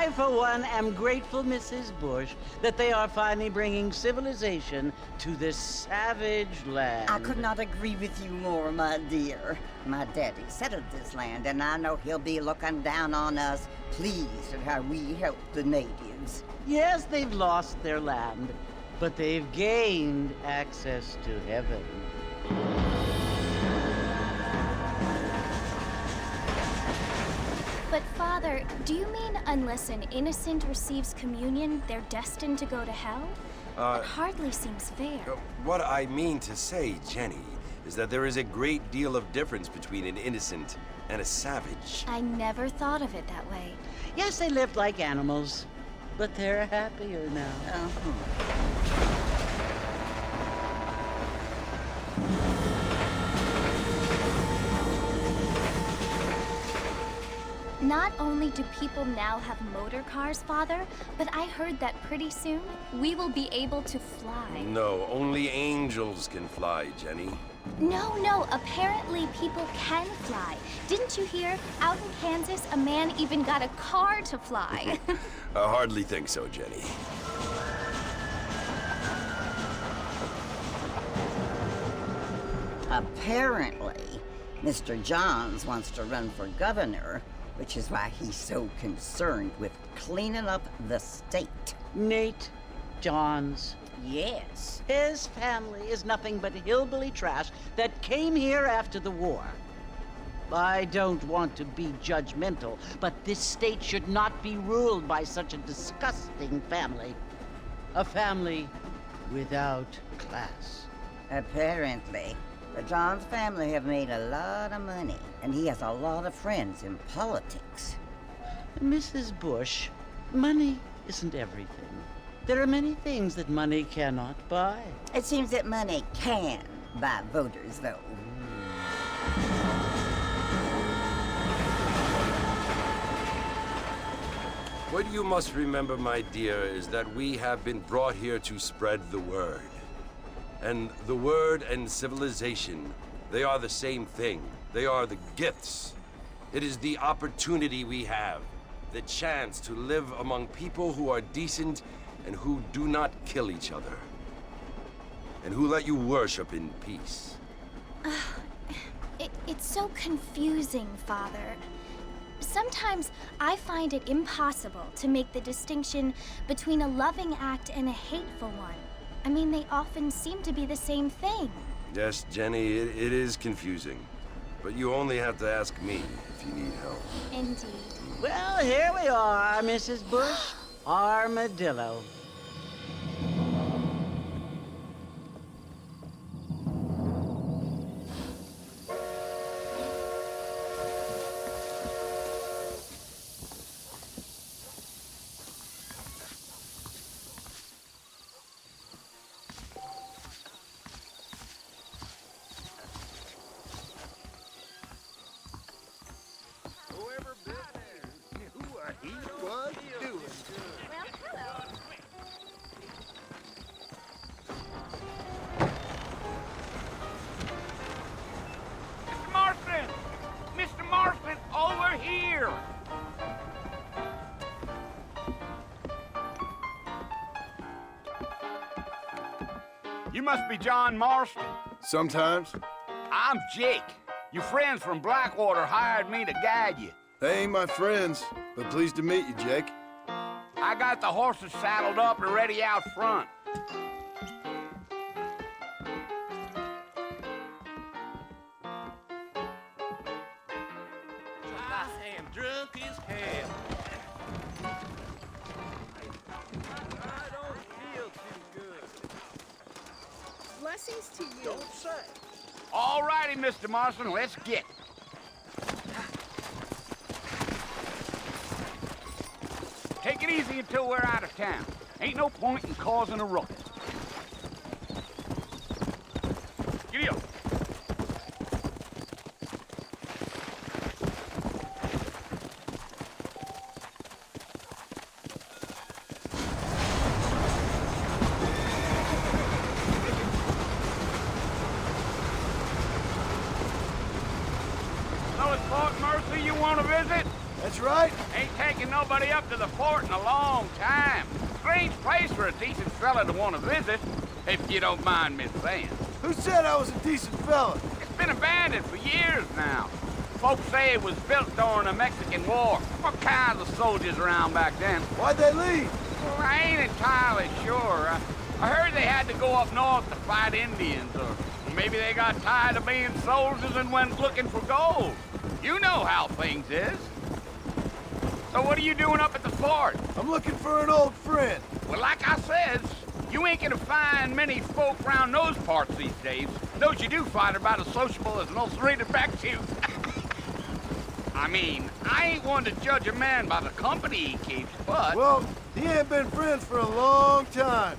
I, for one, am grateful, Mrs. Bush, that they are finally bringing civilization to this savage land. I could not agree with you more, my dear. My daddy settled this land, and I know he'll be looking down on us, pleased at how we help the natives. Yes, they've lost their land, but they've gained access to heaven. But Father, do you mean unless an innocent receives communion, they're destined to go to hell? It hardly seems fair. What I mean to say, Jenny, is that there is a great deal of difference between an innocent and a savage. I never thought of it that way. Yes, they lived like animals, but they're happier now. Not only do people now have motor cars, Father, but I heard that pretty soon we will be able to fly. No, only angels can fly, Jenny. No, apparently people can fly. Didn't you hear? Out in Kansas, a man even got a car to fly. I hardly think so, Jenny. Apparently, Mr. Johns wants to run for governor, which is why he's so concerned with cleaning up the state. Nate Johns. Yes. His family is nothing but hillbilly trash that came here after the war. I don't want to be judgmental, but this state should not be ruled by such a disgusting family. A family without class. Apparently, the Johns family have made a lot of money, and he has a lot of friends in politics. Mrs. Bush, money isn't everything. There are many things that money cannot buy. It seems that money can buy voters, though. What you must remember, my dear, is that we have been brought here to spread the word. And the word and civilization, they are the same thing. They are the gifts. It is the opportunity we have, the chance to live among people who are decent and who do not kill each other, and who let you worship in peace. It's so confusing, Father. Sometimes I find it impossible to make the distinction between a loving act and a hateful one. I mean, they often seem to be the same thing. Yes, Jenny, it is confusing. But you only have to ask me if you need help. Indeed. Well, here we are, Mrs. Bush. Armadillo. Mr. Marston, over here! You must be John Marston. Sometimes. I'm Jake. Your friends from Blackwater hired me to guide you. They ain't my friends, but pleased to meet you, Jake. I got the horses saddled up and ready out front. I am drunk as hell. I don't feel too good. Blessings to you. Don't say. All righty, Mr. Marston, let's get. Take it easy until we're out of town. Ain't no point in causing a ruckus. Giddy up. Know it's Fort Mercy you want to visit? That's right. Ain't taken nobody up to the fort in a long time. Strange place for a decent fella to want to visit, if you don't mind me saying. Who said I was a decent fella? It's been abandoned for years now. Folks say it was built during the Mexican War. What kinds of soldiers around back then? Why'd they leave? Well, I ain't entirely sure. I heard they had to go up north to fight Indians, or maybe they got tired of being soldiers and went looking for gold. You know how things is. So what are you doing up at the fort? I'm looking for an old friend. Well, like I said, you ain't gonna find many folk around those parts these days. Those you do find are about as sociable as an ulcerated back tooth. I mean, I ain't one to judge a man by the company he keeps, but... Well, he ain't been friends for a long time.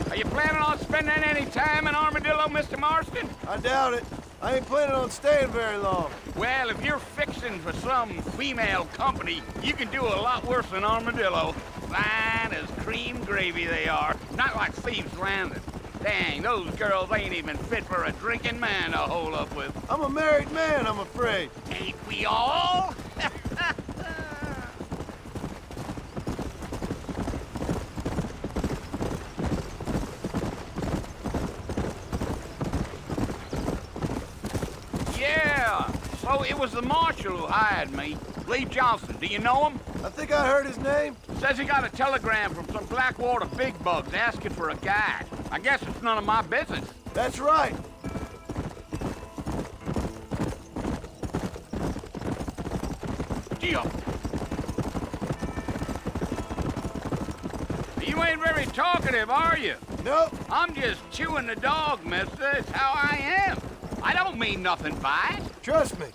Are you planning on spending any time in Armadillo, Mr. Marston? I doubt it. I ain't planning on staying very long. Well, if you're fixing for some female company, you can do a lot worse than Armadillo. Fine as cream gravy they are. Not like Thieves' Landing. Dang, those girls ain't even fit for a drinking man to hole up with. I'm a married man, I'm afraid. Ain't we all? Yeah, so it was the marshal who hired me. Lee Johnson, do you know him? I think I heard his name. Says he got a telegram from some Blackwater big bugs asking for a guide. I guess it's none of my business. That's right. Deal. You ain't very talkative, are you? Nope. I'm just chewing the dog, mister. It's how I am. I don't mean nothing by it. Trust me.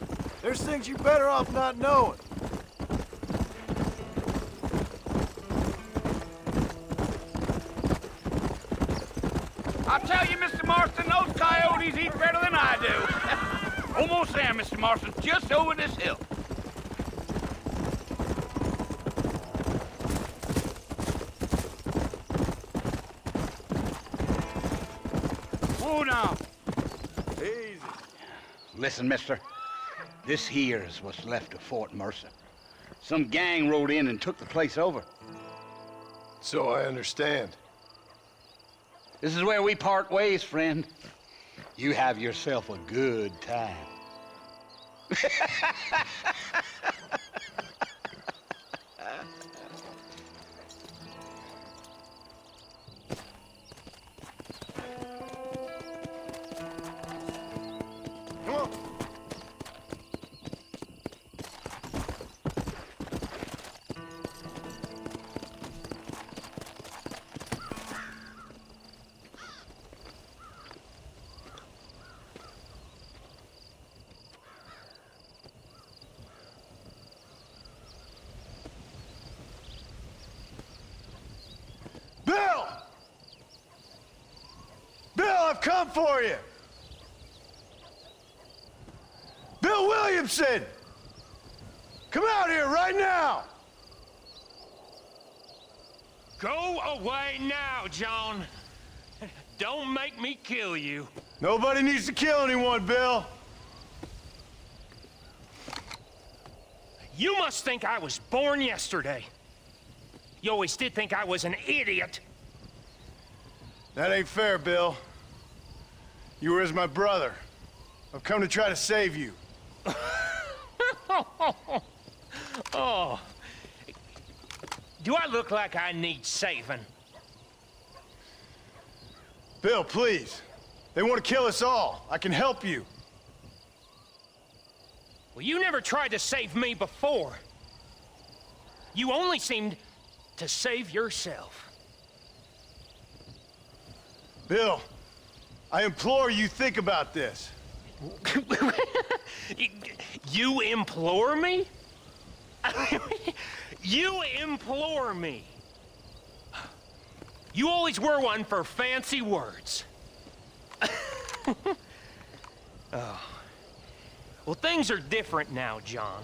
There's things you're better off not knowing. I'll tell you, Mr. Marston, those coyotes eat better than I do. Almost there, Mr. Marston. Just over this hill. Whoa now. Easy. Listen, mister. This here is what's left of Fort Mercer. Some gang rode in and took the place over. So I understand. This is where we part ways, friend. You have yourself a good time. Come on. Bill! Bill, I've come for you! Bill Williamson! Come out here right now! Go away now, John. Don't make me kill you. Nobody needs to kill anyone, Bill. You must think I was born yesterday. You always did think I was an idiot. That ain't fair, Bill. You were as my brother. I've come to try to save you. Oh. Do I look like I need saving? Bill, please. They want to kill us all. I can help you. Well, you never tried to save me before. You only seemed to save yourself. Bill, I implore you think about this. You implore me? You implore me? You always were one for fancy words. Oh. Well, things are different now, John.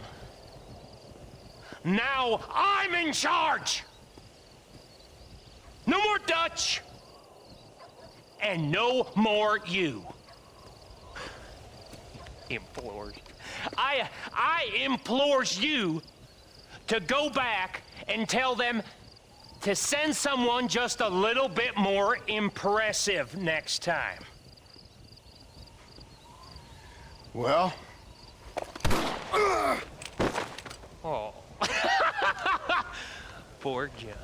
Now I'm in charge! No more Dutch! and no more you. Implores. I implores you to go back and tell them to send someone just a little bit more impressive next time. Well, Oh. Poor John.